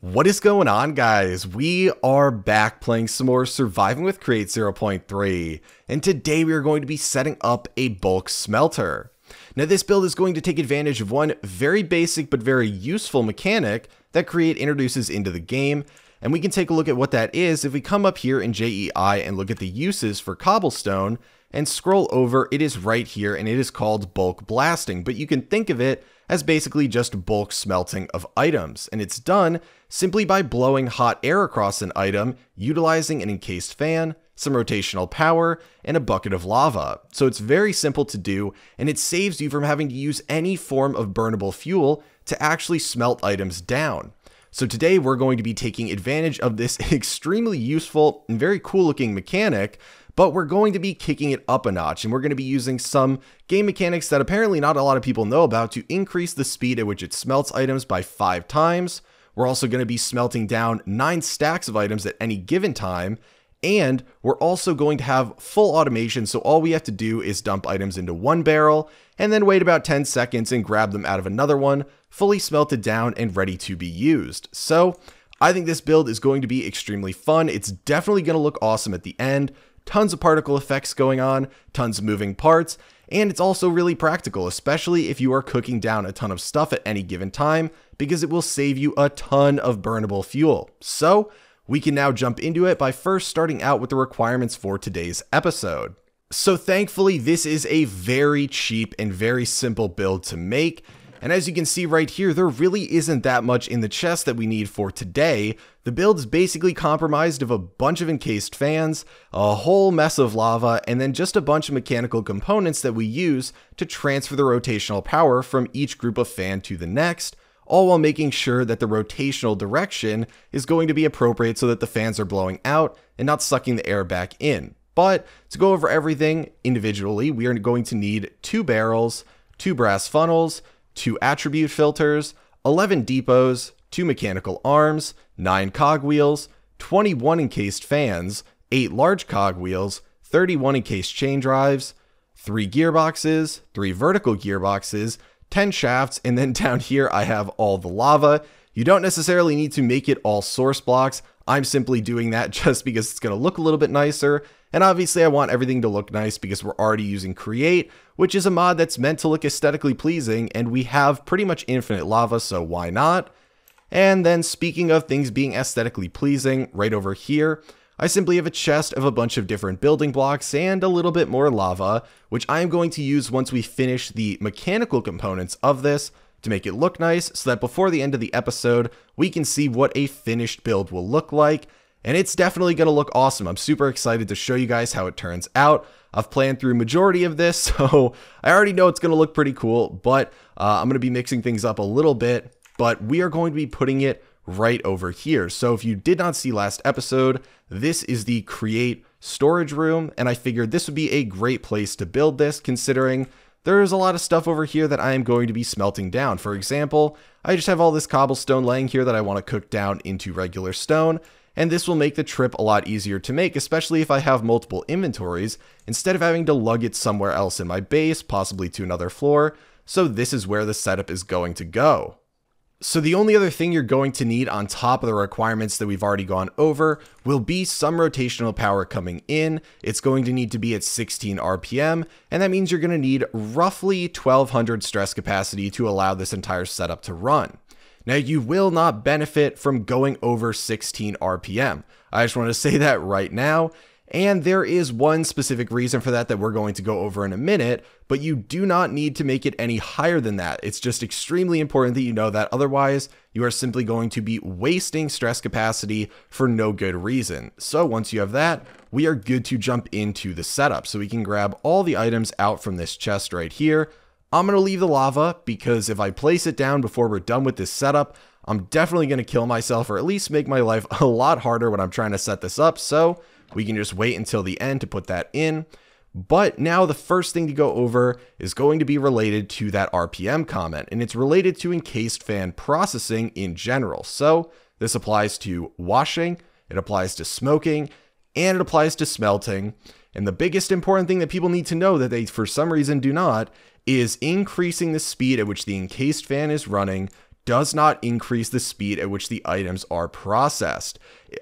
What is going on, guys? We are back playing some more Surviving with Create 0.3, and today we are going to be setting up a bulk smelter. Now this build is going to take advantage of one very basic but very useful mechanic that Create introduces into the game, and we can take a look at what that is if we come up here in JEI and look at the uses for cobblestone and scroll over. It is right here and it is called bulk blasting, but you can think of it as basically just bulk smelting of items, and it's done simply by blowing hot air across an item, utilizing an encased fan, some rotational power, and a bucket of lava. So it's very simple to do, and it saves you from having to use any form of burnable fuel to actually smelt items down. So today we're going to be taking advantage of this extremely useful and very cool looking mechanic, but we're going to be kicking it up a notch, and we're going to be using some game mechanics that apparently not a lot of people know about to increase the speed at which it smelts items by 5 times. We're also going to be smelting down 9 stacks of items at any given time, and we're also going to have full automation, so all we have to do is dump items into one barrel, and then wait about 10 seconds and grab them out of another one, fully smelted down and ready to be used. So I think this build is going to be extremely fun. It's definitely going to look awesome at the end. Tons of particle effects going on, tons of moving parts, and it's also really practical, especially if you are cooking down a ton of stuff at any given time, because it will save you a ton of burnable fuel. So we can now jump into it by first starting out with the requirements for today's episode. So thankfully, this is a very cheap and very simple build to make. And as you can see right here, there really isn't that much in the chest that we need for today. The build is basically comprised of a bunch of encased fans, a whole mess of lava, and then just a bunch of mechanical components that we use to transfer the rotational power from each group of fan to the next, all while making sure that the rotational direction is going to be appropriate so that the fans are blowing out and not sucking the air back in. But to go over everything individually, we are going to need 2 barrels, 2 brass funnels, 2 attribute filters, 11 depots, 2 mechanical arms, 9 cogwheels, 21 encased fans, 8 large cogwheels, 31 encased chain drives, 3 gearboxes, 3 vertical gearboxes, 10 shafts, and then down here I have all the lava. You don't necessarily need to make it all source blocks. I'm simply doing that just because it's going to look a little bit nicer. And obviously I want everything to look nice because we're already using Create, which is a mod that's meant to look aesthetically pleasing, and we have pretty much infinite lava, so why not? And then speaking of things being aesthetically pleasing, right over here, I simply have a chest of a bunch of different building blocks and a little bit more lava, which I am going to use once we finish the mechanical components of this to make it look nice, so that before the end of the episode, we can see what a finished build will look like. And it's definitely going to look awesome. I'm super excited to show you guys how it turns out. I've planned through majority of this, so I already know it's going to look pretty cool, but I'm going to be mixing things up a little bit, but we are going to be putting it right over here. So if you did not see last episode, this is the Create storage room, and I figured this would be a great place to build this, considering there's a lot of stuff over here that I am going to be smelting down. For example, I just have all this cobblestone laying here that I want to cook down into regular stone, and this will make the trip a lot easier to make, especially if I have multiple inventories, instead of having to lug it somewhere else in my base, possibly to another floor. So this is where the setup is going to go. So the only other thing you're going to need on top of the requirements that we've already gone over will be some rotational power coming in. It's going to need to be at 16 RPM, and that means you're going to need roughly 1200 stress capacity to allow this entire setup to run. Now, you will not benefit from going over 16 RPM. I just want to say that right now. And there is one specific reason for that we're going to go over in a minute, but you do not need to make it any higher than that. It's just extremely important that you know that. Otherwise, you are simply going to be wasting stress capacity for no good reason. So once you have that, we are good to jump into the setup. So we can grab all the items out from this chest right here. I'm going to leave the lava because if I place it down before we're done with this setup, I'm definitely going to kill myself, or at least make my life a lot harder when I'm trying to set this up. So we can just wait until the end to put that in. But now the first thing to go over is going to be related to that RPM comment, and it's related to encased fan processing in general. So this applies to washing, it applies to smoking, and it applies to smelting. And the biggest important thing that people need to know that they for some reason do not is increasing the speed at which the encased fan is running does not increase the speed at which the items are processed.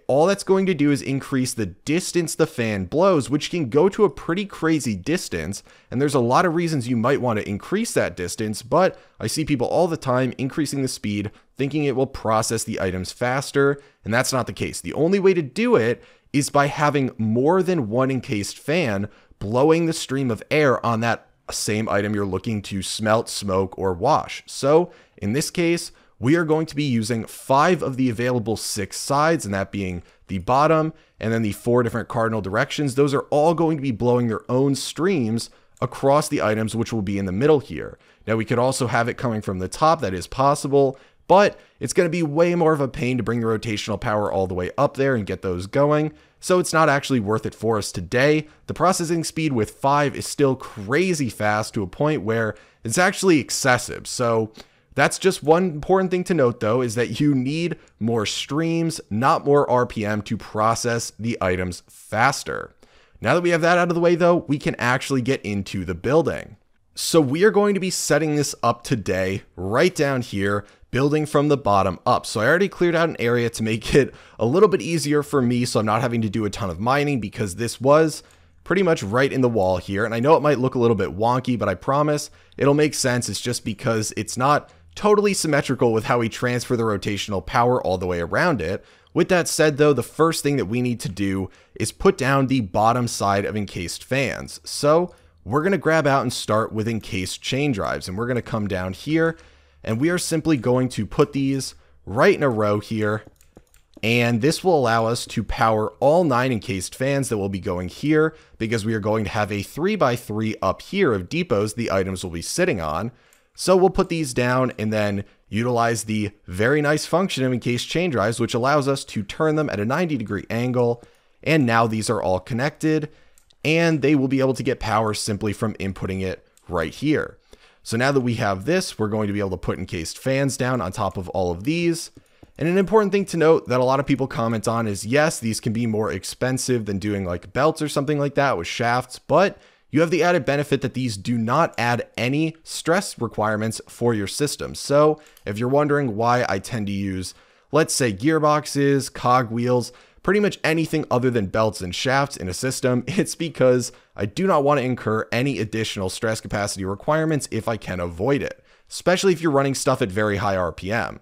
All that's going to do is increase the distance the fan blows, which can go to a pretty crazy distance, and there's a lot of reasons you might want to increase that distance, but I see people all the time increasing the speed, thinking it will process the items faster, and that's not the case. The only way to do it is by having more than one encased fan blowing the stream of air on that same item you're looking to smelt, smoke, or wash. So in this case, we are going to be using 5 of the available 6 sides, and that being the bottom and then the 4 different cardinal directions. Those are all going to be blowing their own streams across the items, which will be in the middle here. Now we could also have it coming from the top, that is possible, but it's going to be way more of a pain to bring the rotational power all the way up there and get those going, so it's not actually worth it for us today. The processing speed with 5 is still crazy fast to a point where it's actually excessive. So that's just one important thing to note though, is that you need more streams, not more RPM, to process the items faster. Now that we have that out of the way though, we can actually get into the building. So we are going to be setting this up today, right down here, building from the bottom up. So I already cleared out an area to make it a little bit easier for me, so I'm not having to do a ton of mining, because this was pretty much right in the wall here. And I know it might look a little bit wonky, but I promise it'll make sense. It's just because it's not totally symmetrical with how we transfer the rotational power all the way around it. With that said though, the first thing that we need to do is put down the bottom side of encased fans. So we're going to grab out and start with encased chain drives, and we're going to come down here and we are simply going to put these right in a row here, and this will allow us to power all 9 encased fans that will be going here, because we are going to have a 3x3 up here of depots the items will be sitting on. So we'll put these down and then utilize the very nice function of encased chain drives, which allows us to turn them at a 90-degree angle, and now these are all connected, and they will be able to get power simply from inputting it right here. So now that we have this, we're going to be able to put encased fans down on top of all of these. And an important thing to note that a lot of people comment on is, yes, these can be more expensive than doing like belts or something like that with shafts, but you have the added benefit that these do not add any stress requirements for your system. So if you're wondering why I tend to use, let's say, gearboxes, cog wheels, pretty much anything other than belts and shafts in a system, it's because I do not want to incur any additional stress capacity requirements if I can avoid it, especially if you're running stuff at very high RPM.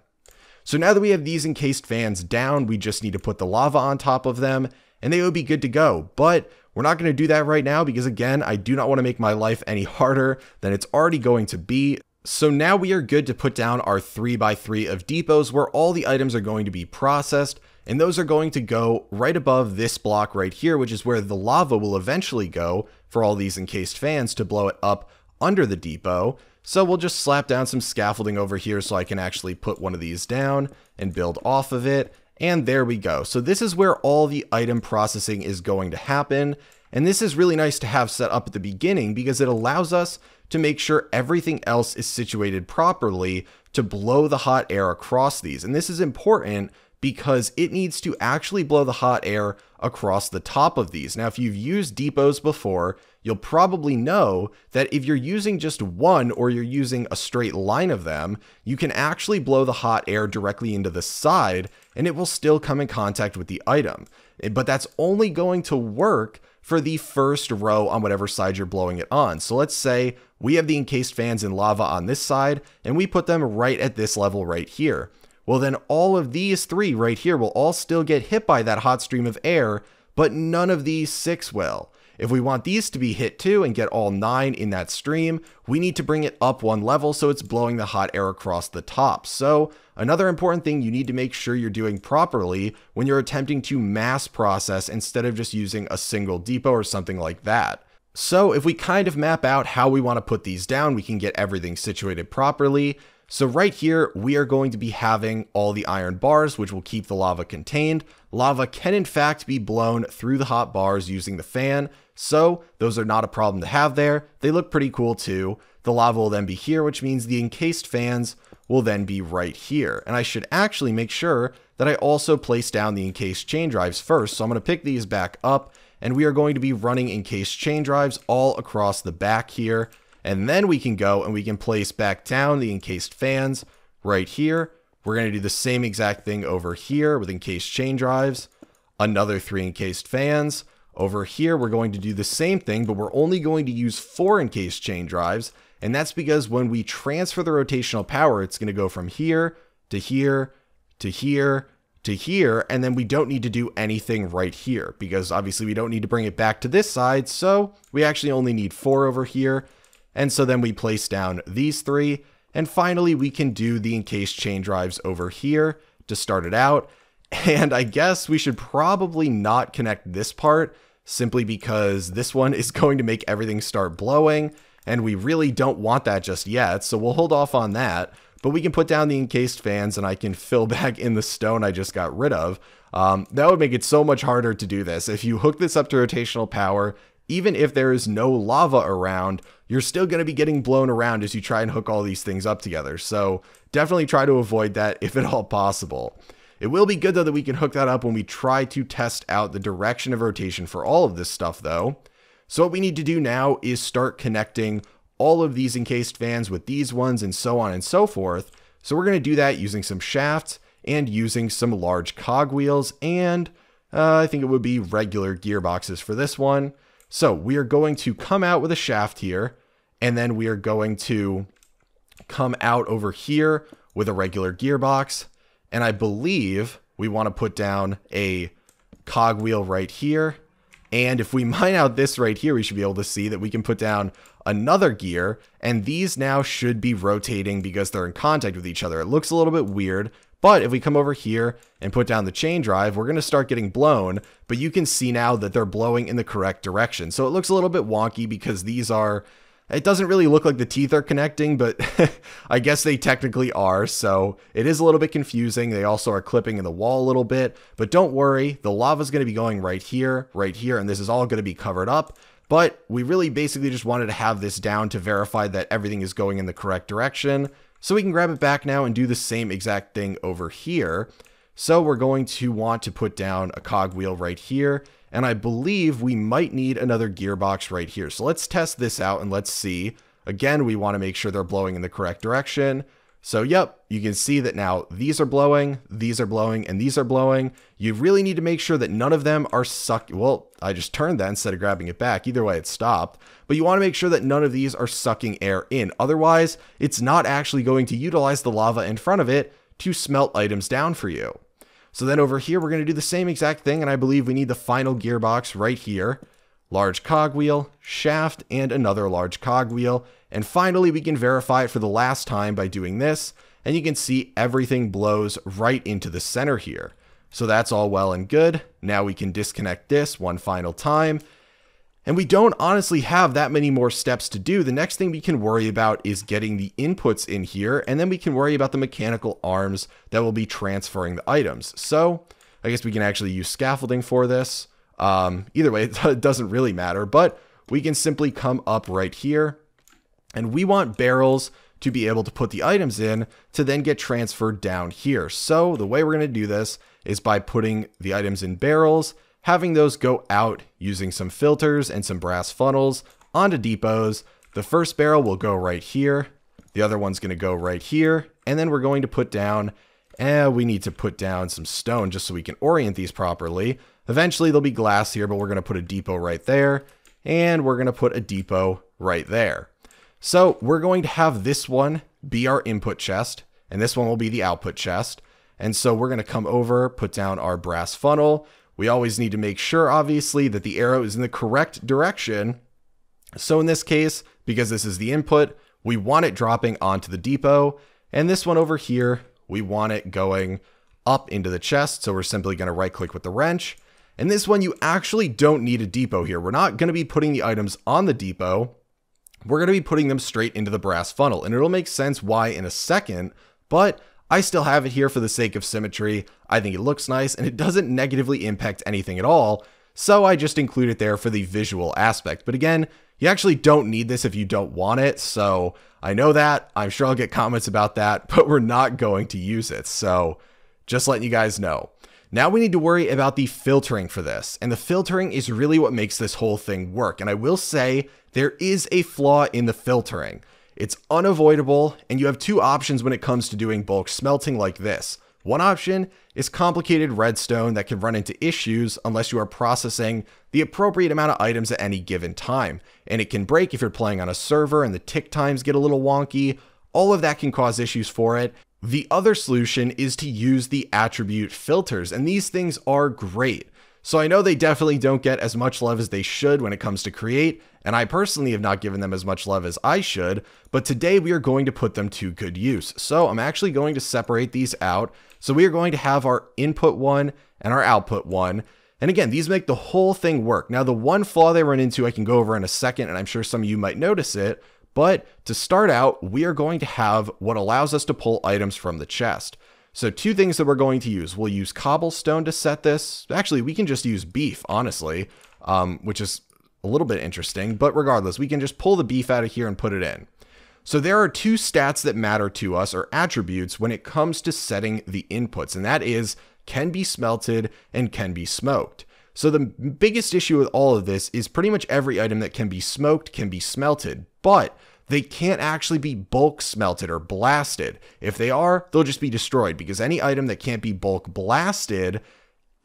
So now that we have these encased fans down, we just need to put the lava on top of them and they would be good to go. But we're not going to do that right now because, again, I do not want to make my life any harder than it's already going to be. So now we are good to put down our 3x3 of depots where all the items are going to be processed, and those are going to go right above this block right here, which is where the lava will eventually go for all these encased fans to blow it up under the depot. So we'll just slap down some scaffolding over here so I can actually put one of these down and build off of it. And there we go. So this is where all the item processing is going to happen. And this is really nice to have set up at the beginning because it allows us to make sure everything else is situated properly to blow the hot air across these. And this is important because it needs to actually blow the hot air across the top of these. Now, if you've used depots before, you'll probably know that if you're using just one or you're using a straight line of them, you can actually blow the hot air directly into the side and it will still come in contact with the item. But that's only going to work for the first row on whatever side you're blowing it on. So let's say we have the encased fans in lava on this side and we put them right at this level right here. Well, then all of these 3 right here will all still get hit by that hot stream of air, but none of these 6 will. If we want these to be hit too and get all 9 in that stream, we need to bring it up 1 level so it's blowing the hot air across the top. So another important thing you need to make sure you're doing properly when you're attempting to mass process instead of just using a single depot or something like that. So if we kind of map out how we want to put these down, we can get everything situated properly. So right here, we are going to be having all the iron bars, which will keep the lava contained. Lava can in fact be blown through the hot bars using the fan, so those are not a problem to have there. They look pretty cool too. The lava will then be here, which means the encased fans will then be right here. And I should actually make sure that I also place down the encased chain drives first. So I'm going to pick these back up, and we are going to be running encased chain drives all across the back here. And then we can go and we can place back down the encased fans right here. We're going to do the same exact thing over here with encased chain drives, another 3 encased fans. Over here, we're going to do the same thing, but we're only going to use 4 encased chain drives. And that's because when we transfer the rotational power, it's going to go from here to here to here to here. And then we don't need to do anything right here because obviously we don't need to bring it back to this side. So we actually only need 4 over here. And so then we place down these 3. And finally, we can do the encased chain drives over here to start it out. And I guess we should probably not connect this part simply because this one is going to make everything start blowing. And we really don't want that just yet. So we'll hold off on that. But we can put down the encased fans and I can fill back in the stone I just got rid of. That would make it so much harder to do this. If you hook this up to rotational power, even if there is no lava around, you're still going to be getting blown around as you try and hook all these things up together. So definitely try to avoid that if at all possible. It will be good though that we can hook that up when we try to test out the direction of rotation for all of this stuff though. So what we need to do now is start connecting all of these encased fans with these ones and so on and so forth. So we're going to do that using some shafts and using some large cogwheels and I think it would be regular gearboxes for this one. So we are going to come out with a shaft here, and then we are going to come out over here with a regular gearbox. And I believe we want to put down a cogwheel right here. And if we mine out this right here, we should be able to see that we can put down another gear. And these now should be rotating because they're in contact with each other. It looks a little bit weird. But if we come over here and put down the chain drive, we're going to start getting blown, but you can see now that they're blowing in the correct direction. So it looks a little bit wonky because these are, it doesn't really look like the teeth are connecting, but I guess they technically are. So it is a little bit confusing. They also are clipping in the wall a little bit, but don't worry. The lava is going to be going right here, and this is all going to be covered up. But we really basically just wanted to have this down to verify that everything is going in the correct direction. So we can grab it back now and do the same exact thing over here. So we're going to want to put down a cogwheel right here. And I believe we might need another gearbox right here. So let's test this out and let's see. Again, we want to make sure they're blowing in the correct direction. So yep, you can see that now these are blowing, and these are blowing. You really need to make sure that none of them are sucking. Well, I just turned that instead of grabbing it back. Either way, it stopped. But you want to make sure that none of these are sucking air in. Otherwise, it's not actually going to utilize the lava in front of it to smelt items down for you. So then over here, we're going to do the same exact thing. And I believe we need the final gearbox right here. Large cogwheel, shaft, and another large cogwheel. And finally, we can verify it for the last time by doing this. And you can see everything blows right into the center here. So that's all well and good. Now we can disconnect this one final time. And we don't honestly have that many more steps to do. The next thing we can worry about is getting the inputs in here. And then we can worry about the mechanical arms that will be transferring the items. So I guess we can actually use scaffolding for this. Either way, it doesn't really matter. But we can simply come up right here. And we want barrels to be able to put the items in to then get transferred down here. So the way we're going to do this is by putting the items in barrels, having those go out using some filters and some brass funnels onto depots. The first barrel will go right here. The other one's going to go right here. And then we're going to put down, we need to put down some stone just so we can orient these properly. Eventually there'll be glass here, but we're going to put a depot right there. And we're going to put a depot right there. So we're going to have this one be our input chest, and this one will be the output chest. And so we're going to come over, put down our brass funnel. We always need to make sure, obviously, that the arrow is in the correct direction. So in this case, because this is the input, we want it dropping onto the depot. And this one over here, we want it going up into the chest. So we're simply going to right click with the wrench. And this one, you actually don't need a depot here. We're not going to be putting the items on the depot. We're going to be putting them straight into the brass funnel, and it'll make sense why in a second, but I still have it here for the sake of symmetry. I think it looks nice, and it doesn't negatively impact anything at all, so I just include it there for the visual aspect. But again, you actually don't need this if you don't want it, so I know that. I'm sure I'll get comments about that, but we're not going to use it, so just letting you guys know. Now we need to worry about the filtering for this, and the filtering is really what makes this whole thing work. And I will say there is a flaw in the filtering. It's unavoidable, and you have two options when it comes to doing bulk smelting like this. One option is complicated redstone that can run into issues unless you are processing the appropriate amount of items at any given time. And it can break if you're playing on a server and the tick times get a little wonky. All of that can cause issues for it. The other solution is to use the attribute filters, and these things are great. So I know they definitely don't get as much love as they should when it comes to create, and I personally have not given them as much love as I should, but today we are going to put them to good use. So I'm actually going to separate these out. So we are going to have our input one and our output one. And again, these make the whole thing work. Now, the one flaw they run into, I can go over in a second, and I'm sure some of you might notice it. But to start out, we are going to have what allows us to pull items from the chest. So two things that we're going to use. We'll use cobblestone to set this. Actually, we can just use beef, honestly, which is a little bit interesting. But regardless, we can just pull the beef out of here and put it in. So there are two stats that matter to us, or attributes, when it comes to setting the inputs. And that is can be smelted and can be smoked. So the biggest issue with all of this is pretty much every item that can be smoked can be smelted. But they can't actually be bulk smelted or blasted. If they are, they'll just be destroyed, because any item that can't be bulk blasted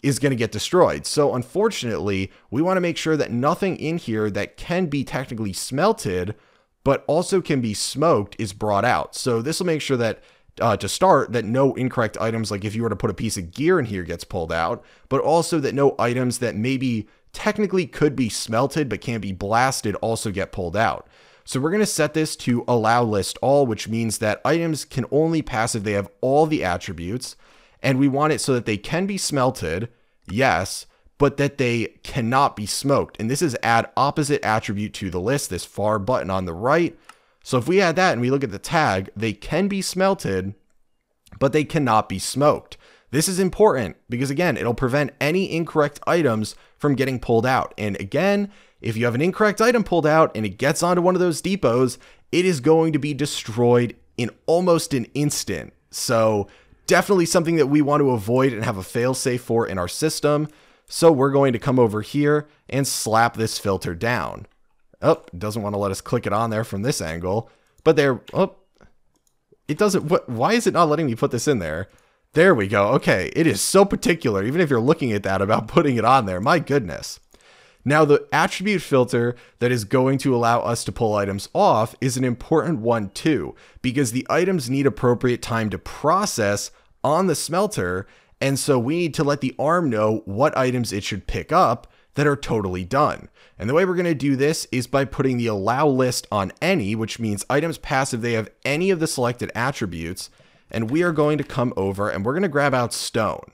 is going to get destroyed. So unfortunately, we want to make sure that nothing in here that can be technically smelted, but also can be smoked, is brought out. So this will make sure that to start, that no incorrect items, like if you were to put a piece of gear in here, gets pulled out, but also that no items that maybe technically could be smelted but can't be blasted also get pulled out. So we're going to set this to allow list all, which means that items can only pass if they have all the attributes, and we want it so that they can be smelted, yes, but that they cannot be smoked. And this is add opposite attribute to the list, this far button on the right. So if we add that and we look at the tag, they can be smelted, but they cannot be smoked. This is important because, again, it'll prevent any incorrect items from getting pulled out. And again, if you have an incorrect item pulled out and it gets onto one of those depots, it is going to be destroyed in almost an instant. So definitely something that we want to avoid and have a fail-safe for in our system. So we're going to come over here and slap this filter down. Oh, it doesn't want to let us click it on there from this angle. But there, oh, it doesn't, why is it not letting me put this in there? There we go. Okay, it is so particular, even if you're looking at that, about putting it on there. My goodness. Now, the attribute filter that is going to allow us to pull items off is an important one too, because the items need appropriate time to process on the smelter, and so we need to let the arm know what items it should pick up that are totally done. And the way we're going to do this is by putting the allow list on any, which means items pass if they have any of the selected attributes, and we are going to come over and we're going to grab out stone.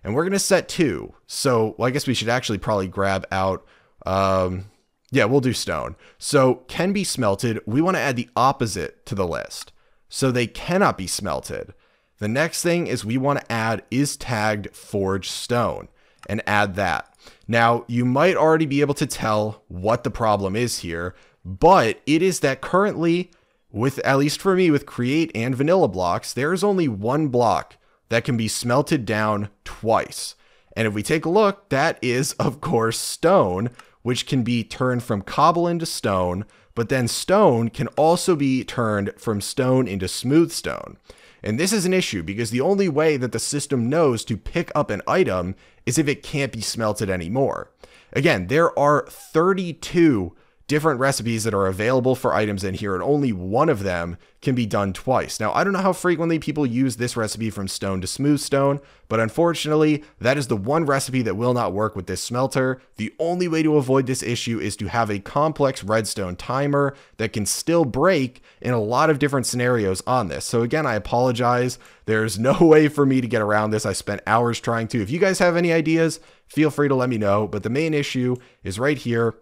And we're going to set 2. So, well, I guess we should actually probably grab out, yeah, we'll do stone. So can be smelted. We want to add the opposite to the list. So they cannot be smelted. The next thing is we want to add is tagged forged stone and add that. Now, you might already be able to tell what the problem is here, but it is that currently, with, at least for me, with create and vanilla blocks, there is only one block that can be smelted down twice. And if we take a look, that is, of course, stone, which can be turned from cobble into stone, but then stone can also be turned from stone into smooth stone. And this is an issue because the only way that the system knows to pick up an item is if it can't be smelted anymore. Again, there are 32 different recipes that are available for items in here, and only one of them can be done twice. Now, I don't know how frequently people use this recipe from stone to smooth stone, but unfortunately, that is the one recipe that will not work with this smelter. The only way to avoid this issue is to have a complex redstone timer that can still break in a lot of different scenarios on this. So again, I apologize. There's no way for me to get around this. I spent hours trying to. If you guys have any ideas, feel free to let me know, but the main issue is right here.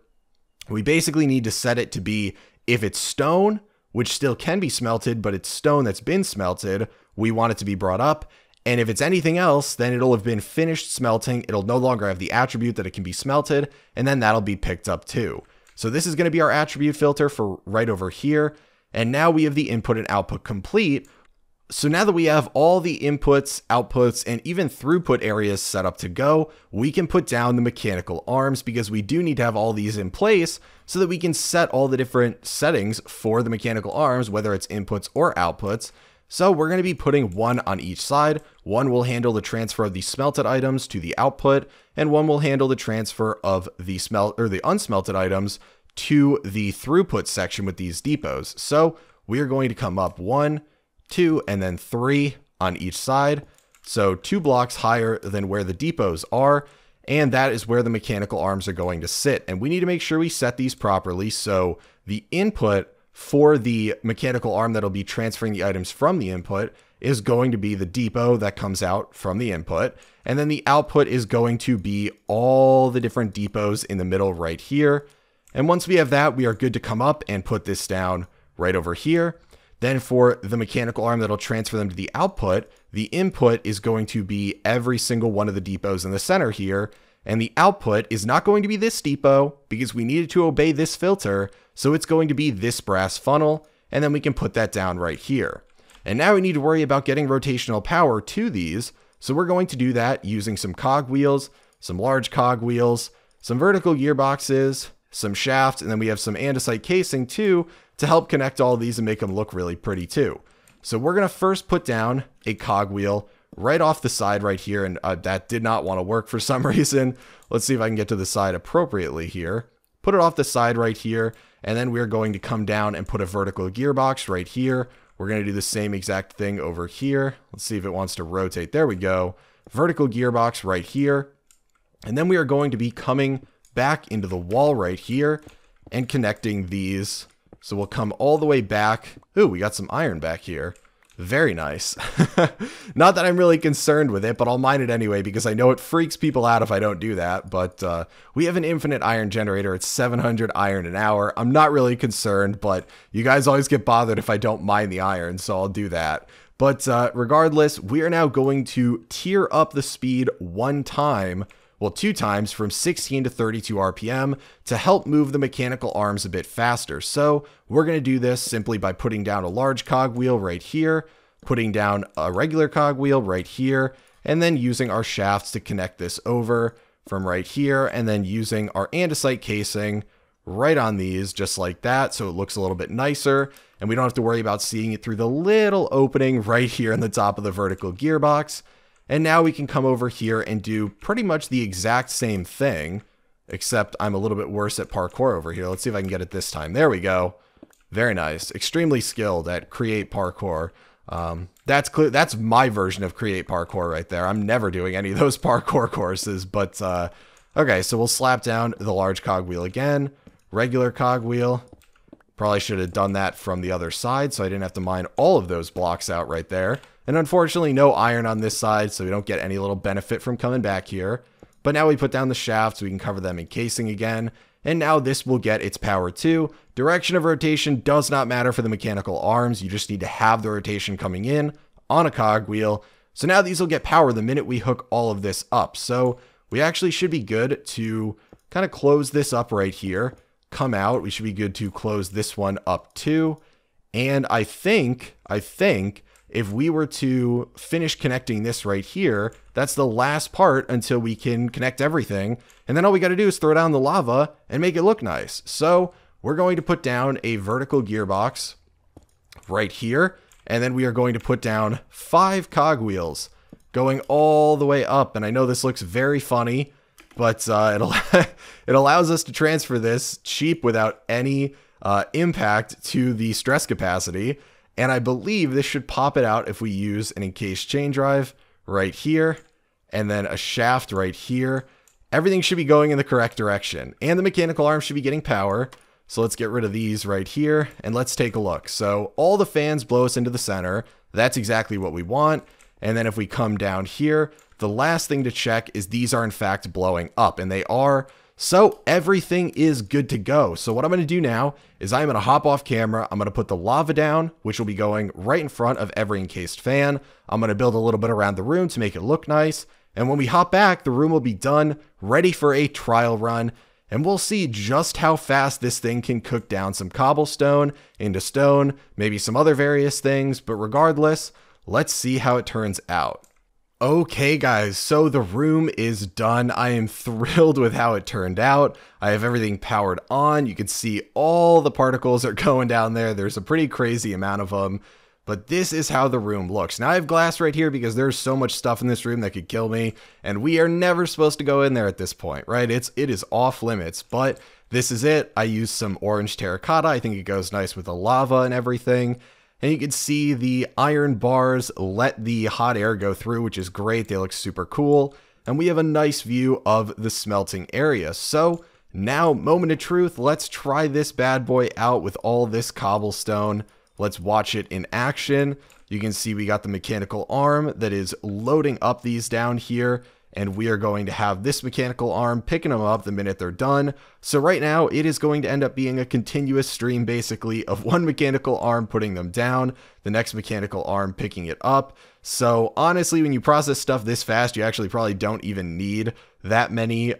We basically need to set it to be, if it's stone, which still can be smelted, but it's stone that's been smelted, we want it to be brought up. And if it's anything else, then it'll have been finished smelting. It'll no longer have the attribute that it can be smelted, and then that'll be picked up too. So this is going to be our attribute filter for right over here. And now we have the input and output complete. So now that we have all the inputs, outputs, and even throughput areas set up to go, we can put down the mechanical arms because we do need to have all these in place so that we can set all the different settings for the mechanical arms, whether it's inputs or outputs. So we're going to be putting one on each side. One will handle the transfer of the smelted items to the output, and one will handle the transfer of the unsmelted items to the throughput section with these depots. So we are going to come up 1, 2, and then 3 on each side. So 2 blocks higher than where the depots are, and that is where the mechanical arms are going to sit. And we need to make sure we set these properly. So the input for the mechanical arm that'll be transferring the items from the input is going to be the depot that comes out from the input. And then the output is going to be all the different depots in the middle right here. And once we have that, we are good to come up and put this down right over here. Then for the mechanical arm that'll transfer them to the output, the input is going to be every single one of the depots in the center here. And the output is not going to be this depot because we needed to obey this filter. So it's going to be this brass funnel. And then we can put that down right here. And now we need to worry about getting rotational power to these. So we're going to do that using some cog wheels, some large cog wheels, some vertical gearboxes, some shafts, and then we have some andesite casing too to help connect all these and make them look really pretty too. So we're going to first put down a cog wheel right off the side right here, and that did not want to work for some reason. Let's see if I can get to the side appropriately here. Put it off the side right here, and then we're going to come down and put a vertical gearbox right here. We're going to do the same exact thing over here. Let's see if it wants to rotate. There we go. Vertical gearbox right here. And then we are going to be coming back into the wall right here and connecting these. So we'll come all the way back. Ooh, we got some iron back here. Very nice. Not that I'm really concerned with it, but I'll mine it anyway because I know it freaks people out if I don't do that. But we have an infinite iron generator. It's 700 iron an hour. I'm not really concerned, but you guys always get bothered if I don't mine the iron, so I'll do that. But regardless, we are now going to tier up the speed 2 times from 16 to 32 RPM to help move the mechanical arms a bit faster. So we're going to do this simply by putting down a large cog wheel right here, putting down a regular cog wheel right here, and then using our shafts to connect this over from right here, and then using our andesite casing right on these just like that, so it looks a little bit nicer, and we don't have to worry about seeing it through the little opening right here in the top of the vertical gearbox. And now we can come over here and do pretty much the exact same thing, except I'm a little bit worse at parkour over here. Let's see if I can get it this time. There we go. Very nice. Extremely skilled at create parkour. That's clear. That's my version of create parkour right there. I'm never doing any of those parkour courses, but okay, so we'll slap down the large cog wheel again. Regular cog wheel. Probably should have done that from the other side so I didn't have to mine all of those blocks out right there. And unfortunately, no iron on this side, so we don't get any little benefit from coming back here. But now we put down the shafts, we can cover them in casing again. And now this will get its power too. Direction of rotation does not matter for the mechanical arms. You just need to have the rotation coming in on a cog wheel. So now these will get power the minute we hook all of this up. So we actually should be good to kind of close this up right here. Come out. We should be good to close this one up too. And I think if we were to finish connecting this right here, that's the last part until we can connect everything. And then all we got to do is throw down the lava and make it look nice. So we're going to put down a vertical gearbox right here. And then we are going to put down 5 cog wheels going all the way up. And I know this looks very funny, but it allows us to transfer this cheap without any impact to the stress capacity. And I believe this should pop it out if we use an encased chain drive right here, and then a shaft right here. Everything should be going in the correct direction, and the mechanical arm should be getting power. So let's get rid of these right here, and let's take a look. So all the fans blow us into the center. That's exactly what we want. And then if we come down here, the last thing to check is these are in fact blowing up, and they are. So everything is good to go. So what I'm going to do now is I'm going to hop off camera. I'm going to put the lava down, which will be going right in front of every encased fan. I'm going to build a little bit around the room to make it look nice. And when we hop back, the room will be done, ready for a trial run. And we'll see just how fast this thing can cook down some cobblestone into stone, maybe some other various things. But regardless, let's see how it turns out. Okay guys, so the room is done. I am thrilled with how it turned out. I have everything powered on. You can see all the particles are going down there. There's a pretty crazy amount of them, but this is how the room looks. Now I have glass right here because there's so much stuff in this room that could kill me, and we are never supposed to go in there at this point, right? It is off limits, but this is it. I used some orange terracotta. I think it goes nice with the lava and everything. And you can see the iron bars let the hot air go through, which is great. They look super cool. And we have a nice view of the smelting area. So now, moment of truth, let's try this bad boy out with all this cobblestone. Let's watch it in action. You can see we got the mechanical arm that is loading up these down here. And we are going to have this mechanical arm picking them up the minute they're done. So right now, it is going to end up being a continuous stream, basically, of one mechanical arm putting them down, the next mechanical arm picking it up. So honestly, when you process stuff this fast, you actually probably don't even need that many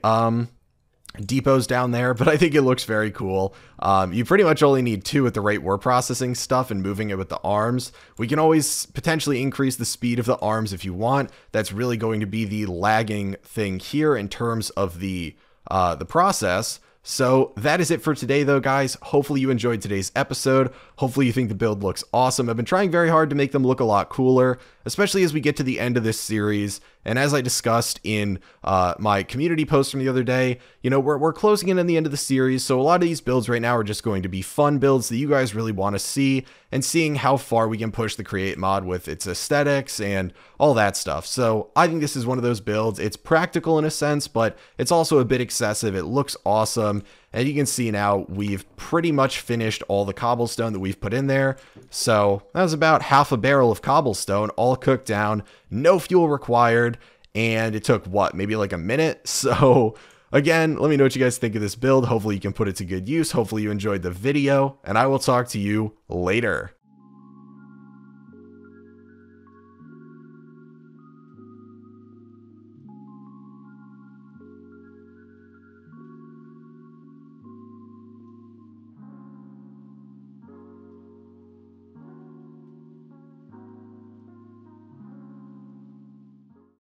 depots down there, but I think it looks very cool. You pretty much only need 2 at the rate we're processing stuff and moving it with the arms. We can always potentially increase the speed of the arms if you want. That's really going to be the lagging thing here in terms of the process. So that is it for today though, guys. Hopefully you enjoyed today's episode. Hopefully you think the build looks awesome. I've been trying very hard to make them look a lot cooler, especially as we get to the end of this series. And as I discussed in my community post from the other day, you know, we're closing in on the end of the series. So a lot of these builds right now are just going to be fun builds that you guys really want to see, and seeing how far we can push the create mod with its aesthetics and all that stuff. So I think this is one of those builds. It's practical in a sense, but it's also a bit excessive. It looks awesome. And you can see now we've pretty much finished all the cobblestone that we've put in there. So that was about half a barrel of cobblestone, all cooked down, no fuel required. And it took what, maybe like a minute? So again, let me know what you guys think of this build. Hopefully you can put it to good use. Hopefully you enjoyed the video, and I will talk to you later.